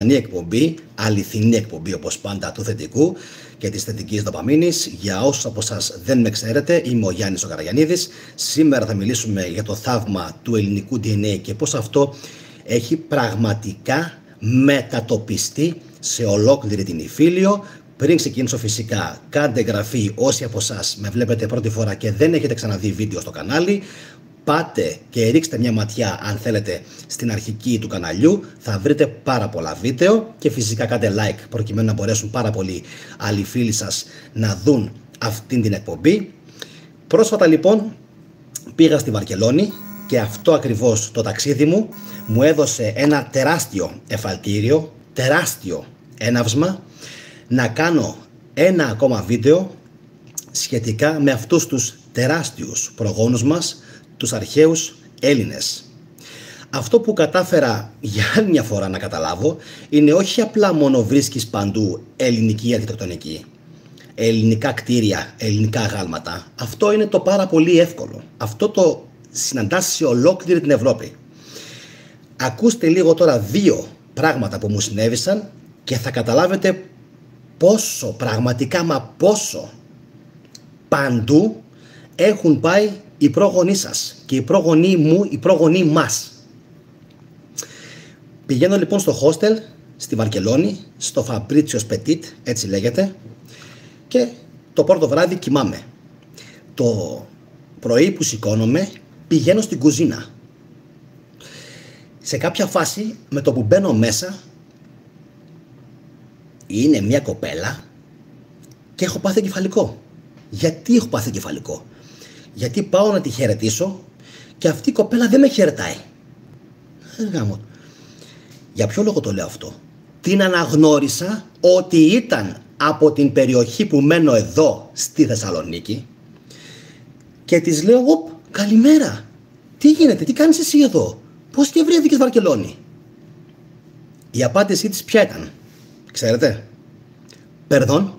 Εκπομπή, αληθινή εκπομπή όπως πάντα του θετικού και της θετικής δοπαμίνης. Για όσους από εσάς δεν με ξέρετε, είμαι ο Γιάννης ο Καραγιαννίδης. Σήμερα θα μιλήσουμε για το θαύμα του ελληνικού DNA και πώς αυτό έχει πραγματικά μετατοπιστεί σε ολόκληρη την Ιφίλιο. Πριν ξεκινήσω φυσικά, κάντε εγγραφή όσοι από εσάς με βλέπετε πρώτη φορά και δεν έχετε ξαναδεί βίντεο στο κανάλι. Πάτε και ρίξτε μια ματιά αν θέλετε στην αρχική του καναλιού, θα βρείτε πάρα πολλά βίντεο και φυσικά κάντε like προκειμένου να μπορέσουν πάρα πολλοί άλλοι φίλοι σας να δουν αυτήν την εκπομπή. Πρόσφατα λοιπόν πήγα στη Βαρκελόνη και αυτό ακριβώς το ταξίδι μου έδωσε ένα τεράστιο εφαλτήριο, τεράστιο έναυσμα να κάνω ένα ακόμα βίντεο σχετικά με αυτούς τους τεράστιους προγόνους μας, τους αρχαίους Έλληνες. Αυτό που κατάφερα για άλλη μια φορά να καταλάβω είναι όχι απλά μόνο βρίσκεις παντού ελληνική αρχιτεκτονική, ελληνικά κτίρια, ελληνικά αγάλματα. Αυτό είναι το πάρα πολύ εύκολο. Αυτό το συναντάς σε ολόκληρη την Ευρώπη. Ακούστε λίγο τώρα δύο πράγματα που μου συνέβησαν και θα καταλάβετε πόσο πραγματικά, μα πόσο παντού έχουν πάει οι πρόγονοί σας και οι πρόγονοί μου, οι πρόγονοί μας. Πηγαίνω λοιπόν στο hostel στη Βαρκελόνη, στο Fabricios Petit, έτσι λέγεται, και το πρώτο βράδυ κοιμάμαι. Το πρωί που σηκώνομαι πηγαίνω στην κουζίνα. Σε κάποια φάση με το που μπαίνω μέσα είναι μια κοπέλα και έχω πάθει εγκεφαλικό. Γιατί έχω πάθει εγκεφαλικό? Γιατί πάω να τη χαιρετήσω και αυτή η κοπέλα δεν με χαιρετάει. Για ποιο λόγο το λέω αυτό? Την αναγνώρισα ότι ήταν από την περιοχή που μένω εδώ στη Θεσσαλονίκη και της λέω καλημέρα, τι γίνεται, τι κάνεις εσύ εδώ, πώς και βρέθηκες Βαρκελόνη? Η απάντησή της ποια ήταν? Ξέρετε? Περδόν.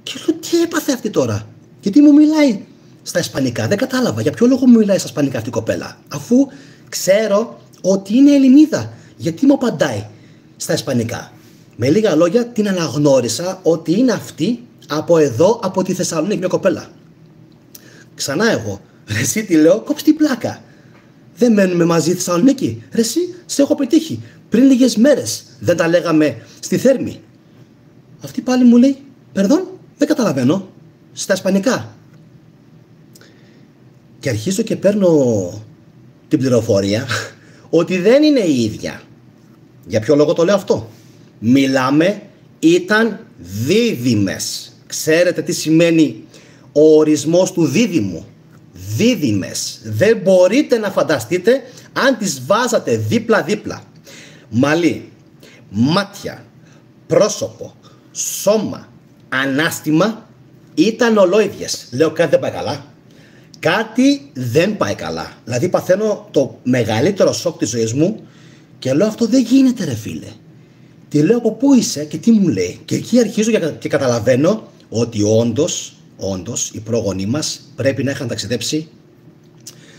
Και λέω τι έπαθε αυτή τώρα? Γιατί μου μιλάει στα ισπανικά? Δεν κατάλαβα για ποιο λόγο μου μιλάει στα ισπανικά αυτή η κοπέλα, αφού ξέρω ότι είναι Ελληνίδα. Γιατί μου απαντάει στα ισπανικά? Με λίγα λόγια την αναγνώρισα ότι είναι αυτή από εδώ, από τη Θεσσαλονίκη, μια κοπέλα. Ξανά εγώ, ρε εσύ τι λέω, κόψε την πλάκα. Δεν μένουμε μαζί στη Θεσσαλονίκη? Ρε εσύ, σε έχω πετύχει. Πριν λίγες μέρες δεν τα λέγαμε στη Θέρμη? Αυτή πάλι μου λέει, περδόν, δεν καταλαβαίνω, στα ισπανικά. Και αρχίζω και παίρνω την πληροφορία ότι δεν είναι η ίδια. Για ποιο λόγο το λέω αυτό? Μιλάμε, ήταν δίδυμες. Ξέρετε τι σημαίνει ο ορισμός του δίδυμου? Δίδυμες. Δεν μπορείτε να φανταστείτε αν τις βάζατε δίπλα-δίπλα. Μαλλί, μάτια, πρόσωπο, σώμα, ανάστημα, ήταν ολόιδιες. Λέω κάτι δεν πάει καλά. Κάτι δεν πάει καλά. Δηλαδή παθαίνω το μεγαλύτερο σοκ της ζωής μου και λέω αυτό δεν γίνεται ρε φίλε. Τι λέω, από πού είσαι και τι μου λέει? Και εκεί αρχίζω και καταλαβαίνω ότι όντως οι πρόγονοί μας πρέπει να είχαν ταξιδέψει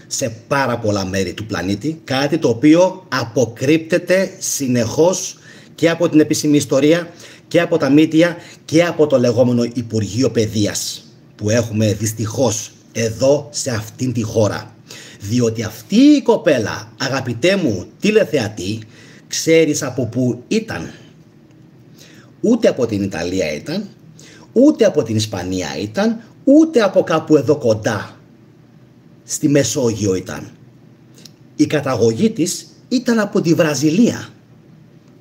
σε πάρα πολλά μέρη του πλανήτη. Κάτι το οποίο αποκρύπτεται συνεχώς και από την επίσημη ιστορία και από τα μύτια και από το λεγόμενο Υπουργείο Παιδείας που έχουμε δυστυχώς εδώ σε αυτήν τη χώρα. Διότι αυτή η κοπέλα, αγαπητέ μου τηλεθεατή, ξέρεις από πού ήταν? Ούτε από την Ιταλία ήταν, ούτε από την Ισπανία ήταν, ούτε από κάπου εδώ κοντά στη Μεσόγειο ήταν. Η καταγωγή της ήταν από τη Βραζιλία.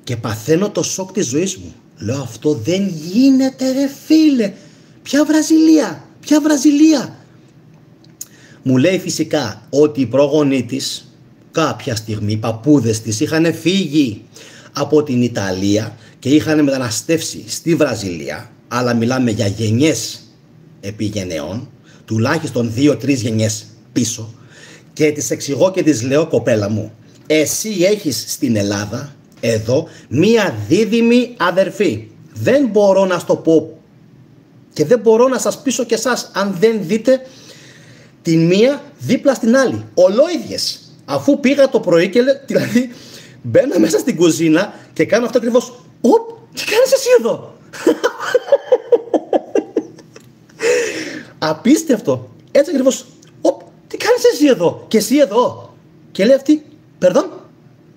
Και παθαίνω το σοκ της ζωής μου. Λέω αυτό δεν γίνεται ρε φίλε. Ποια Βραζιλία? Ποια Βραζιλία? Μου λέει φυσικά ότι οι πρόγονοί της κάποια στιγμή, οι παππούδες της είχαν φύγει από την Ιταλία και είχαν μεταναστεύσει στη Βραζιλία, αλλά μιλάμε για γενιές επί γενεών, τουλάχιστον 2-3 γενιές πίσω, και της εξηγώ και της λέω, κοπέλα μου, εσύ έχεις στην Ελλάδα εδώ μία δίδυμη αδερφή. Δεν μπορώ να στο πω και δεν μπορώ να σας πείσω και εσάς αν δεν δείτε την μία δίπλα στην άλλη. Ολόιδιες. Αφού πήγα το πρωί και δηλαδή Μπαίνω μέσα στην κουζίνα και κάνω αυτό ακριβώς. Οπ, τι κάνεις εσύ εδώ? Απίστευτο. Έτσι ακριβώς. Οπ, τι κάνεις εσύ εδώ? Και εσύ εδώ? Και λέει αυτή, περδόν.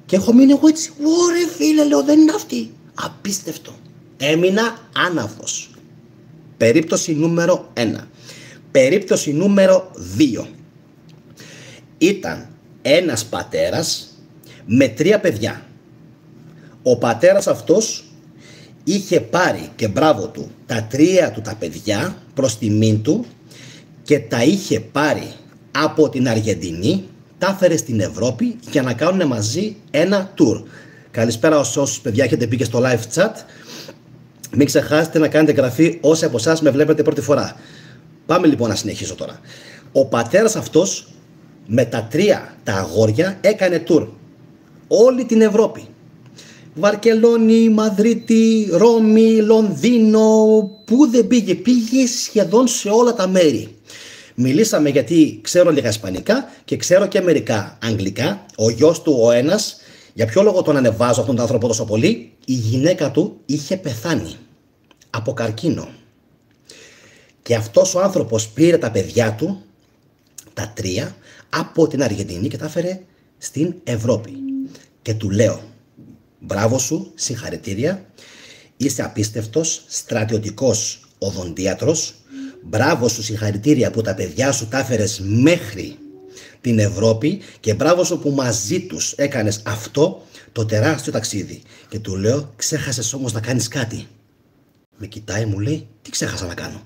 Και έχω μείνει εγώ έτσι. Ωρε φίλε, λέω, δεν είναι αυτή. Απίστευτο. Έμεινα άναυδος. Περίπτωση νούμερο 1. Περίπτωση νούμερο 2. Ήταν ένας πατέρας με 3 παιδιά. Ο πατέρας αυτός είχε πάρει, και μπράβο του, τα 3 του τα παιδιά προς τιμήν του και τα είχε πάρει από την Αργεντινή, τα έφερε στην Ευρώπη για να κάνουν μαζί ένα tour. Καλησπέρα όσους παιδιά έχετε μπει και στο live chat. Μην ξεχάσετε να κάνετε εγγραφή όσοι από εσάς με βλέπετε πρώτη φορά. Πάμε λοιπόν να συνεχίσω τώρα. Ο πατέρας αυτός με τα 3 τα αγόρια έκανε tour όλη την Ευρώπη. Βαρκελόνη, Μαδρίτη, Ρώμη, Λονδίνο, πού δεν πήγε? Πήγε σχεδόν σε όλα τα μέρη. Μιλήσαμε γιατί ξέρω λίγα ισπανικά και ξέρω και μερικά αγγλικά. Ο γιος του ο ένας, για ποιο λόγο τον ανεβάζω αυτόν τον άνθρωπο τόσο πολύ? Η γυναίκα του είχε πεθάνει από καρκίνο. Και αυτός ο άνθρωπος πήρε τα παιδιά του, τα 3, από την Αργεντινή και τα έφερε στην Ευρώπη. Και του λέω, μπράβο σου, συγχαρητήρια, είσαι απίστευτος, στρατιωτικός οδοντίατρος, μπράβο σου, συγχαρητήρια που τα παιδιά σου τα έφερες μέχρι την Ευρώπη και μπράβο σου που μαζί τους έκανες αυτό το τεράστιο ταξίδι. Και του λέω, ξέχασες όμως να κάνεις κάτι. Με κοιτάει, μου λέει, τι ξέχασα να κάνω?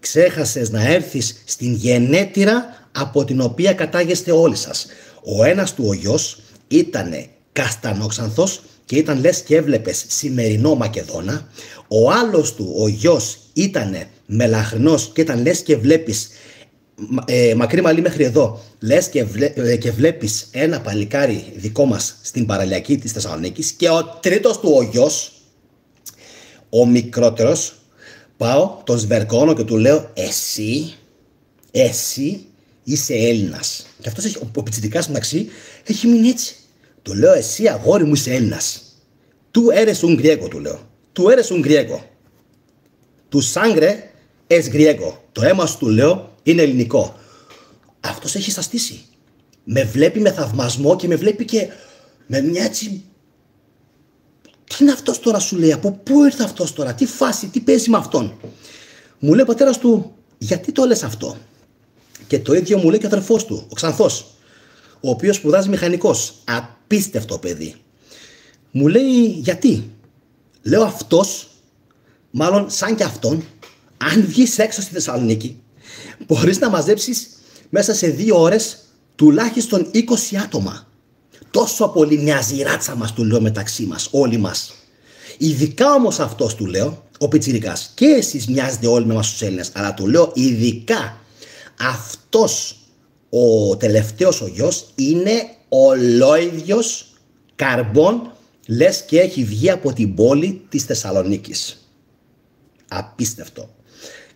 Ξέχασες να έρθεις στην γενέτειρα από την οποία κατάγεστε όλοι σας. Ο ένας του ο γιος ήτανε καστανόξανθος και ήταν λες και έβλεπες σημερινό Μακεδόνα. Ο άλλος του ο γιος ήτανε μελαχρινός και ήταν λες και βλέπεις μακρύ μαλλί μέχρι εδώ, λες και βλέπεις ένα παλικάρι δικό μας στην παραλιακή της Θεσσαλονίκης. Και ο τρίτος του ο γιος, ο μικρότερος, πάω, τον σβερκώνω και του λέω, εσύ είσαι Έλληνας. Και αυτός ο πιτσιρικάς μεταξύ έχει μείνει έτσι. Του λέω, εσύ αγόρι μου είσαι Έλληνας. Του eres un griego, του λέω. Του eres un griego. Του sangre es griego. Το αίμα σου, του λέω, είναι ελληνικό. Αυτός έχει σαστήσει. Με βλέπει με θαυμασμό και με βλέπει και με μια έτσι. Τι είναι αυτός τώρα, σου λέει, από πού ήρθε αυτός τώρα, τι φάση, τι παίζει με αυτόν? Μου λέει ο πατέρας του, γιατί το λες αυτό? Και το ίδιο μου λέει και ο αδερφός του, ο Ξανθός, ο οποίος σπουδάζει μηχανικός. Απίστευτο παιδί. Μου λέει, γιατί? Λέω, αυτός, μάλλον σαν και αυτόν, αν βγεις έξω στη Θεσσαλονίκη, μπορείς να μαζέψεις μέσα σε 2 ώρες τουλάχιστον 20 άτομα. Τόσο πολύ μοιάζει η ράτσα μας, του λέω, μεταξύ μας, όλοι μας. Ειδικά όμως αυτός, του λέω, ο πιτσιρικάς, και εσείς μοιάζετε όλοι με εμάς τους Έλληνες, αλλά του λέω, ειδικά αυτός ο τελευταίος ο γιος είναι ολόιδιος καρμπών, λες και έχει βγει από την πόλη της Θεσσαλονίκης. Απίστευτο.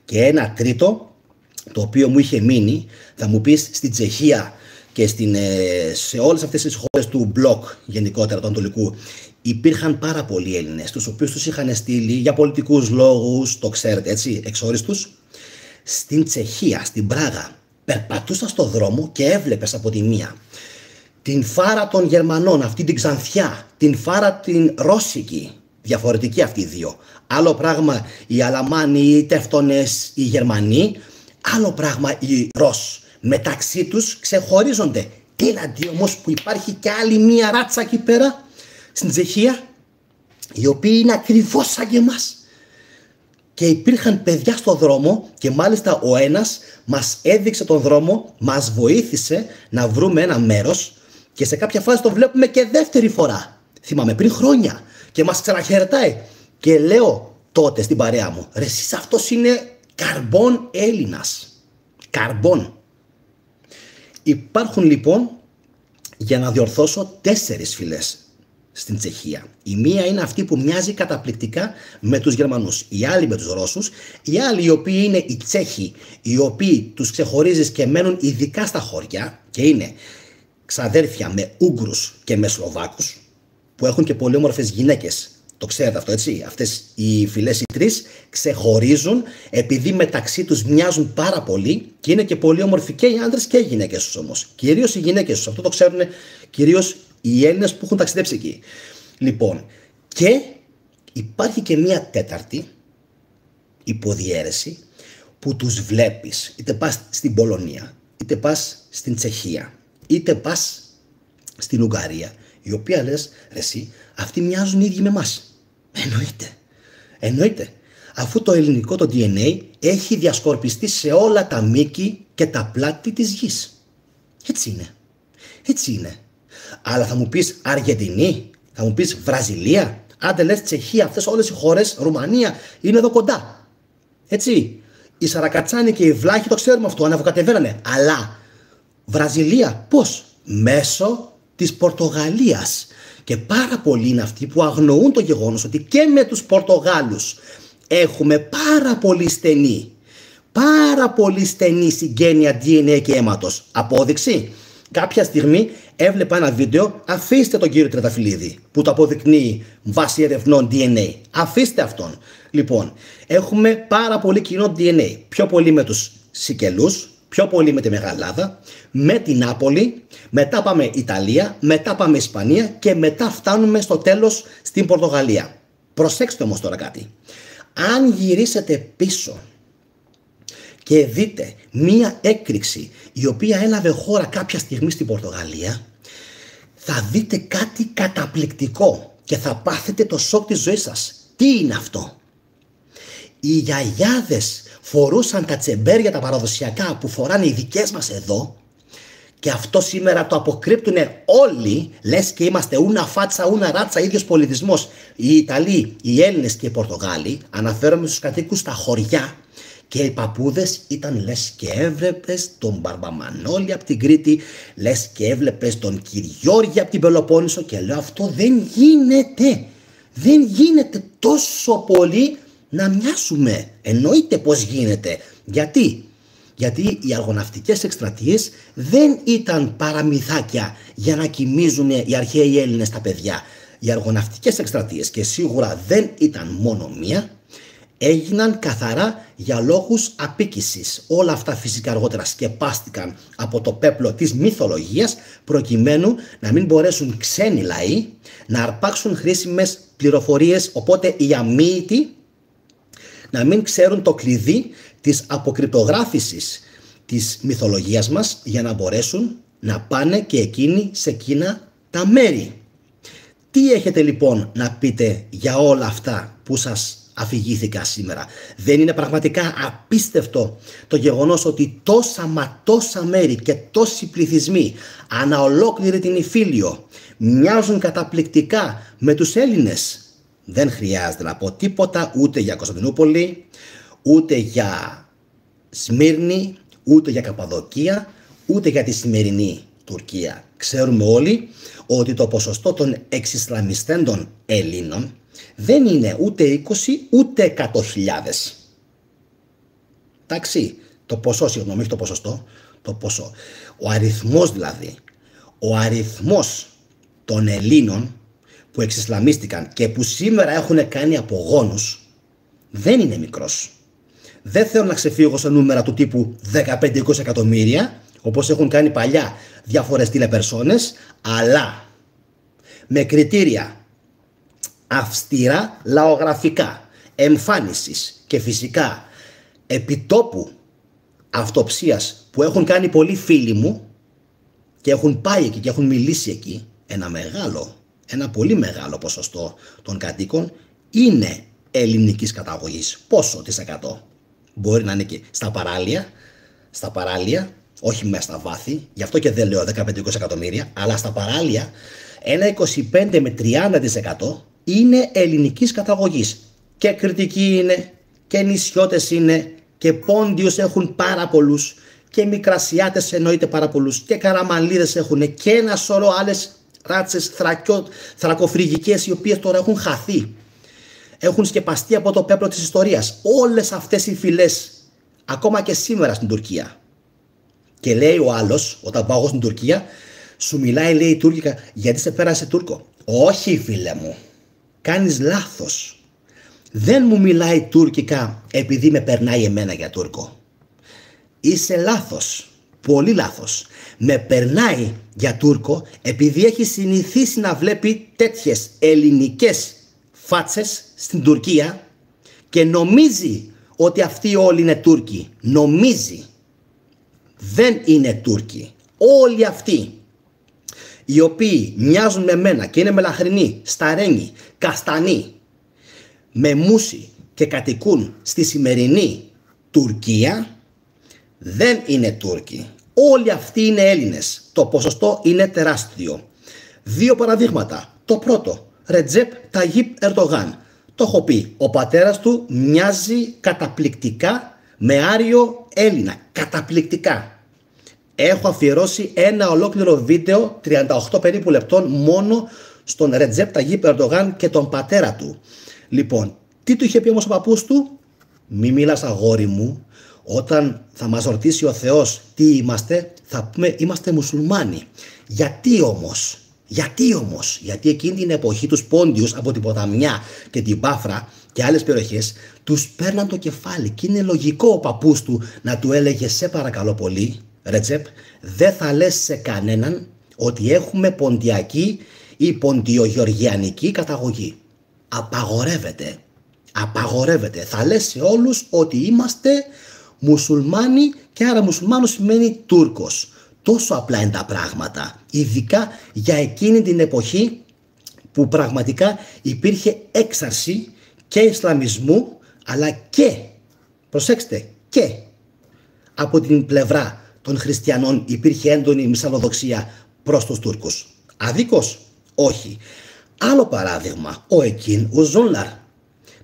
Και ένα τρίτο, το οποίο μου είχε μείνει, θα μου πεις, στην Τσεχία και σε όλες αυτές τις χώρες του μπλοκ, γενικότερα του Ανατολικού, υπήρχαν πάρα πολλοί Έλληνες, τους οποίους τους είχαν στείλει για πολιτικούς λόγους, το ξέρετε έτσι, εξόριστους. Στην Τσεχία, στην Πράγα, περπατούσα στο δρόμο και έβλεπες από τη μία την φάρα των Γερμανών, αυτή την ξανθιά, την φάρα την Ρώσικη, διαφορετική αυτοί οι δύο. Άλλο πράγμα οι Αλαμάνοι, οι Τεύτονες, οι Γερμανοί, άλλο πράγμα οι Ρώσοι. Μεταξύ τους ξεχωρίζονται. Έναντι όμως που υπάρχει και άλλη μία ράτσα εκεί πέρα στην Τσεχία, οι οποίοι είναι ακριβώς σαν και εμάς. Και υπήρχαν παιδιά στο δρόμο και μάλιστα ο ένας μας έδειξε τον δρόμο, μας βοήθησε να βρούμε ένα μέρος και σε κάποια φάση το βλέπουμε και δεύτερη φορά. Θυμάμαι πριν χρόνια και μας ξαναχαιρετάει και λέω τότε στην παρέα μου, ρε εσείς αυτός είναι καρμπών Έλληνας. Καρμπών. Υπάρχουν λοιπόν, για να διορθώσω, 4 φυλές στην Τσεχία. Η μία είναι αυτή που μοιάζει καταπληκτικά με τους Γερμανούς, η άλλη με τους Ρώσους, οι άλλοι οι οποίοι είναι οι Τσέχοι, οι οποίοι τους ξεχωρίζεις και μένουν ειδικά στα χωριά και είναι ξαδέρφια με Ούγγρους και με Σλοβάκους. που έχουν και πολύ όμορφες γυναίκες. Το ξέρετε αυτό, έτσι. Αυτές οι φυλές οι τρεις ξεχωρίζουν επειδή μεταξύ τους μοιάζουν πάρα πολύ και είναι και πολύ όμορφοι και οι άντρες και οι γυναίκες τους όμως. Κυρίως οι γυναίκες τους. Αυτό το ξέρουν κυρίως οι Έλληνες που έχουν ταξιδέψει εκεί. Λοιπόν, και υπάρχει και μία τέταρτη υποδιέρεση που τους βλέπεις. Είτε πας στην Πολωνία, είτε πας στην Τσεχία, είτε πας στην Ουγγαρία, η οποία λες, ρε εσύ, αυτοί μοιάζουν οι ίδιοι με εμάς. Εννοείται. Αφού το ελληνικό το DNA έχει διασκορπιστεί σε όλα τα μήκη και τα πλάτη της γης. Έτσι είναι. Αλλά θα μου πεις Αργεντινή, θα μου πεις Βραζιλία, άντε λες Τσεχία, αυτές όλες οι χώρες, Ρουμανία, είναι εδώ κοντά. Έτσι. Οι Σαρακατσάνοι και οι Βλάχοι το ξέρουμε αυτό, ανεβοκατεβαίνανε. Αλλά Βραζιλία πώς? Μέσω της Πορτογαλίας. Και πάρα πολλοί είναι αυτοί που αγνοούν το γεγονός ότι και με τους Πορτογάλους έχουμε πάρα πολύ στενή συγγένεια DNA και αίματος. Απόδειξη. Κάποια στιγμή έβλεπα ένα βίντεο, αφήστε τον κύριο Τρεταφυλλίδη που το αποδεικνύει βάσει ερευνών DNA. Αφήστε αυτόν. Λοιπόν, έχουμε πάρα πολύ κοινό DNA. Πιο πολύ με τους Σικελούς, πιο πολύ με τη Μεγαλάδα, με την Νάπολη, μετά πάμε Ιταλία, μετά πάμε Ισπανία και μετά φτάνουμε στο τέλος στην Πορτογαλία. Προσέξτε όμως τώρα κάτι. Αν γυρίσετε πίσω και δείτε μία έκρηξη η οποία έλαβε χώρα κάποια στιγμή στην Πορτογαλία, θα δείτε κάτι καταπληκτικό και θα πάθετε το σοκ της ζωής σας. Τι είναι αυτό? Οι γιαγιάδες φορούσαν τα τσεμπέρια τα παραδοσιακά που φοράνε οι δικές μας εδώ και αυτό σήμερα το αποκρύπτουνε όλοι, λες και είμαστε ούνα φάτσα, ούνα ράτσα, ίδιος πολιτισμός. Οι Ιταλοί, οι Έλληνες και οι Πορτογάλοι, αναφέρομαι στους κατοίκους στα χωριά, και οι παππούδες ήταν λες και έβλεπες τον Μπαρμπαμανόλη από την Κρήτη, λες και έβλεπες τον Κυριώργη από την Πελοπόννησο και λέω αυτό δεν γίνεται τόσο πολύ να μοιάσουμε. Εννοείται πως γίνεται. Γιατί οι αργοναυτικές εκστρατείες δεν ήταν παραμυθάκια για να κοιμίζουν οι αρχαίοι Έλληνες τα παιδιά. Οι αργοναυτικές εκστρατείες, και σίγουρα δεν ήταν μόνο μία, έγιναν καθαρά για λόγους απίκησης. Όλα αυτά φυσικά αργότερα σκεπάστηκαν από το πέπλο της μυθολογίας προκειμένου να μην μπορέσουν ξένοι λαοί να αρπάξουν χρήσιμες πληροφορίες, οπότε οι αμύητοι να μην ξέρουν το κλειδί της αποκρυπτογράφησης της μυθολογίας μας για να μπορέσουν να πάνε και εκείνοι σε εκείνα τα μέρη. Τι έχετε λοιπόν να πείτε για όλα αυτά που σας αφηγήθηκα σήμερα? Δεν είναι πραγματικά απίστευτο το γεγονός ότι τόσα μέρη και τόσοι πληθυσμοί ανά ολόκληρη την Ιφίλιο μοιάζουν καταπληκτικά με τους Έλληνες? Δεν χρειάζεται να πω τίποτα ούτε για Κωνσταντινούπολη, ούτε για Σμύρνη, ούτε για Καπαδοκία, ούτε για τη σημερινή Τουρκία. Ξέρουμε όλοι ότι το ποσοστό των εξισλαμιστέντων Ελλήνων δεν είναι ούτε 20 ούτε 100.000. Εντάξει, το ποσό, συγγνώμη, όχι το ποσοστό, το ποσό. Ο αριθμός δηλαδή, ο αριθμός των Ελλήνων που εξισλαμίστηκαν και που σήμερα έχουν κάνει απογόνους δεν είναι μικρός. Δεν θέλω να ξεφύγω σε νούμερα του τύπου 15-20 εκατομμύρια, όπως έχουν κάνει παλιά διάφορες τηλεπερσόνες, αλλά με κριτήρια αυστηρά λαογραφικά, εμφάνισης και φυσικά επιτόπου αυτοψίας που έχουν κάνει πολλοί φίλοι μου και έχουν πάει εκεί και έχουν μιλήσει εκεί, ένα πολύ μεγάλο ποσοστό των κατοίκων είναι ελληνικής καταγωγής. Πόσο της 100? Μπορεί να είναι και στα παράλια, όχι μέσα στα βάθη, γι' αυτό και δεν λέω 15-20 εκατομμύρια, αλλά στα παράλια ένα 25 με 30% είναι ελληνικής καταγωγής. Και Κρητικοί είναι, και νησιώτες είναι, και Πόντιους έχουν πάρα πολλούς, και Μικρασιάτες εννοείται πάρα πολλούς, και Καραμανλίδες έχουν, και ένα σωρό άλλες ράτσες θρακοφρυγικές οι οποίες τώρα έχουν χαθεί. Έχουν σκεπαστεί από το πέπλο της ιστορίας. Όλες αυτές οι φυλές, ακόμα και σήμερα στην Τουρκία. Και λέει ο άλλος, όταν πάω εγώ στην Τουρκία, σου μιλάει λέει τουρκικά, γιατί σε πέρασε Τούρκο? Όχι φίλε μου, κάνεις λάθος. Δεν μου μιλάει τουρκικά επειδή με περνάει εμένα για Τούρκο. Είσαι λάθος, πολύ λάθος. Με περνάει για Τούρκο επειδή έχει συνηθίσει να βλέπει τέτοιες ελληνικές φάτσες στην Τουρκία και νομίζει ότι αυτοί όλοι είναι Τούρκοι. Νομίζει. Δεν είναι Τούρκοι. Όλοι αυτοί οι οποίοι μοιάζουν με μένα και είναι μελαχρινοί, σταρένοι, καστανοί, με μουσι και κατοικούν στη σημερινή Τουρκία, δεν είναι Τούρκοι. Όλοι αυτοί είναι Έλληνες. Το ποσοστό είναι τεράστιο. 2 παραδείγματα. Το πρώτο, Ρετζέπ Ταγίπ Ερντογάν. Το έχω πει, ο πατέρας του μοιάζει καταπληκτικά με Άριο Έλληνα. Καταπληκτικά. Έχω αφιερώσει ένα ολόκληρο βίντεο 38 περίπου λεπτών μόνο στον Ρετζέπ Ταγίπ Ερντογάν και τον πατέρα του. Λοιπόν, τι του είχε πει όμως ο παππούς του? Μη μιλάς αγόρι μου, όταν θα μας ρωτήσει ο Θεός τι είμαστε, θα πούμε είμαστε μουσουλμάνοι. Γιατί όμως? Γιατί εκείνη την εποχή τους Πόντιους από την Ποταμιά και την Πάφρα και άλλες περιοχές τους παίρναν το κεφάλι και είναι λογικό ο παππούς του να του έλεγε σε παρακαλώ πολύ Ρετζέπ, δεν θα λες σε κανέναν ότι έχουμε ποντιακή ή ποντιογεωργιανική καταγωγή. Απαγορεύεται. Θα λες σε όλους ότι είμαστε μουσουλμάνοι και άρα μουσουλμάνος σημαίνει Τούρκος. Τόσο απλά είναι τα πράγματα. Ειδικά για εκείνη την εποχή που πραγματικά υπήρχε έξαρση και Ισλαμισμού αλλά και, προσέξτε, και από την πλευρά των χριστιανών υπήρχε έντονη μυσαλλοδοξία προς τους Τούρκους. Αδίκως? Όχι. Άλλο παράδειγμα, ο Εκίν Ουζούνλαρ.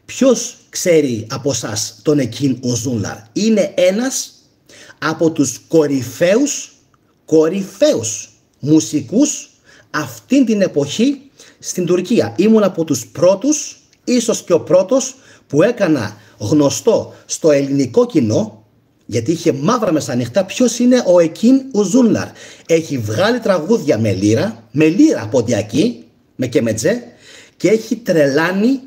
Ποιος ξέρει από εσάς τον Εκίν Ουζούνλαρ? Είναι ένας από τους κορυφαίους μουσικούς αυτήν την εποχή στην Τουρκία. Ήμουν από τους πρώτους, ίσως και ο πρώτος που έκανα γνωστό στο ελληνικό κοινό, γιατί είχε μαύρα μεσανύχτα, ποιος είναι ο Εκίν Ουζούνλαρ. Έχει βγάλει τραγούδια με λύρα ποντιακή, με κεμετζέ, και έχει τρελάνει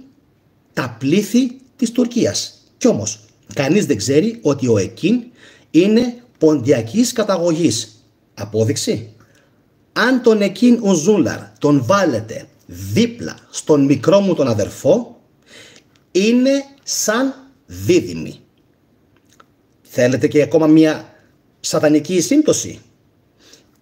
τα πλήθη της Τουρκίας. Κι όμως κανείς δεν ξέρει ότι ο Εκίν είναι ποντιακής καταγωγής. Απόδειξη? Αν τον Εκίν Ουζούνλαρ τον βάλετε δίπλα στον μικρό μου τον αδερφό, είναι σαν δίδυμοι. Θέλετε και ακόμα μια σατανική σύμπτωση?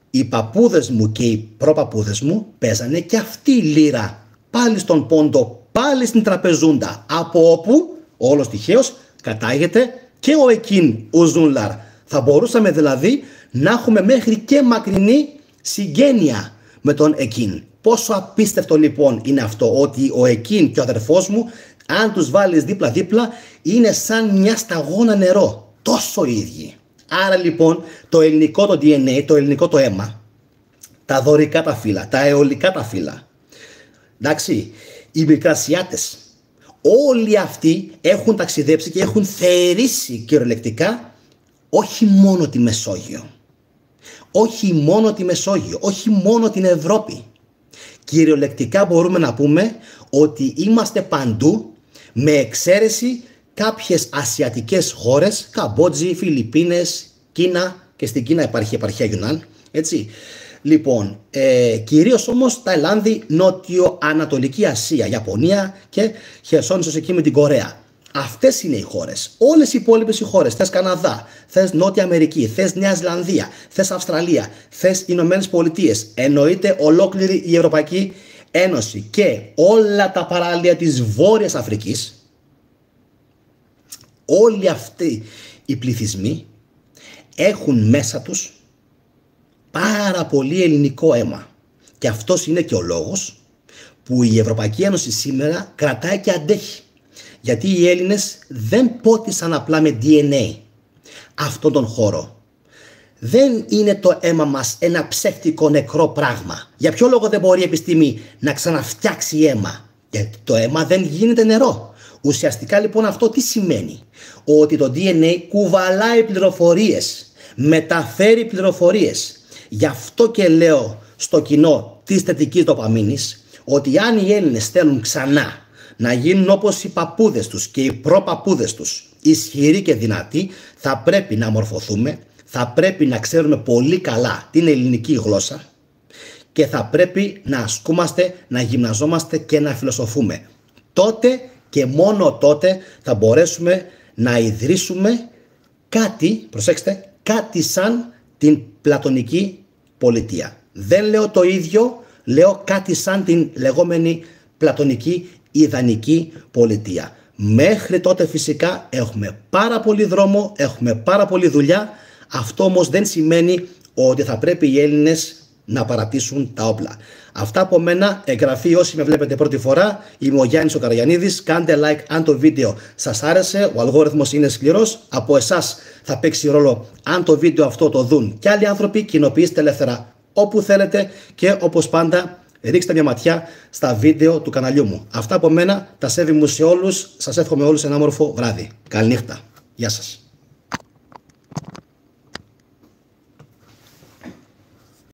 Οι παππούδες μου και οι προπαππούδες μου παίζανε και αυτή η λύρα πάλι στον πόντο, πάλι στην τραπεζούντα, από όπου όλος τυχαίως κατάγεται και ο Εκίν Ουζούνλαρ. Θα μπορούσαμε δηλαδή να έχουμε μέχρι και μακρινή συγγένεια με τον Εκίν. Πόσο απίστευτο λοιπόν είναι αυτό, ότι ο Εκίν και ο αδερφός μου, αν τους βάλεις δίπλα-δίπλα, είναι σαν μια σταγόνα νερό. Τόσο ίδιοι. Άρα λοιπόν το ελληνικό το DNA, το ελληνικό το αίμα, τα δωρικά τα φύλλα, τα αιωλικά τα φύλλα, εντάξει, οι Μικρασιάτες, όλοι αυτοί έχουν ταξιδέψει και έχουν θερήσει κυριολεκτικά όχι μόνο τη Μεσόγειο, όχι μόνο την Ευρώπη. Κυριολεκτικά μπορούμε να πούμε ότι είμαστε παντού, με εξαίρεση κάποιες ασιατικές χώρες, Καμπότζη, Φιλιππίνες, Κίνα, και στην Κίνα υπάρχει επαρχία Γιουνάν, έτσι. Λοιπόν, κυρίως όμως Ταϊλάνδη, Νότιο-Ανατολική Ασία, Ιαπωνία και Χερσόνησος εκεί με την Κορέα. Αυτές είναι οι χώρες. Όλες οι υπόλοιπες οι χώρες, θες Καναδά, θες Νότια Αμερική, θες Νέα Ζηλανδία, θες Αυστραλία, θες Ηνωμένες Πολιτείες, εννοείται ολόκληρη η Ευρωπαϊκή Ένωση και όλα τα παράλια της Βόρειας Αφρικής, όλοι αυτοί οι πληθυσμοί έχουν μέσα τους πάρα πολύ ελληνικό αίμα. Και αυτός είναι και ο λόγος που η Ευρωπαϊκή Ένωση σήμερα κρατάει και αντέχει. Γιατί οι Έλληνες δεν πότισαν απλά με DNA αυτόν τον χώρο. Δεν είναι το αίμα μας ένα ψεύτικο νεκρό πράγμα. Για ποιο λόγο δεν μπορεί η επιστήμη να ξαναφτιάξει αίμα? Γιατί το αίμα δεν γίνεται νερό. Ουσιαστικά λοιπόν αυτό τι σημαίνει? Ότι το DNA κουβαλάει πληροφορίες, μεταφέρει πληροφορίες. Γι' αυτό και λέω στο κοινό της θετικής δοπαμίνης ότι αν οι Έλληνες θέλουν ξανά να γίνουν όπως οι παππούδες τους και οι προπαππούδες τους, ισχυροί και δυνατοί, θα πρέπει να μορφωθούμε, θα πρέπει να ξέρουμε πολύ καλά την ελληνική γλώσσα και θα πρέπει να ασκούμαστε, να γυμναζόμαστε και να φιλοσοφούμε. Τότε και μόνο τότε θα μπορέσουμε να ιδρύσουμε κάτι, προσέξτε, κάτι σαν την πλατωνική πολιτεία. Δεν λέω το ίδιο, λέω κάτι σαν την λεγόμενη πλατωνική ιδανική πολιτεία. Μέχρι τότε φυσικά έχουμε πάρα πολύ δρόμο, έχουμε πάρα πολύ δουλειά. Αυτό όμως δεν σημαίνει ότι θα πρέπει οι Έλληνες να παρατήσουν τα όπλα. Αυτά από μένα. Εγγραφή όσοι με βλέπετε πρώτη φορά. Είμαι ο Γιάννης ο Καραγιαννίδης. Κάντε like αν το βίντεο σας άρεσε. Ο αλγόριθμος είναι σκληρός. Από εσάς θα παίξει ρόλο αν το βίντεο αυτό το δουν και άλλοι άνθρωποι. Κοινοποιήστε ελεύθερα όπου θέλετε και όπως πάντα ρίξτε μια ματιά στα βίντεο του καναλιού μου. Αυτά από μένα. Τα σέβη μου σε όλους. Σας εύχομαι όλους ένα όμορφο βράδυ. Καληνύχτα. Γεια σας.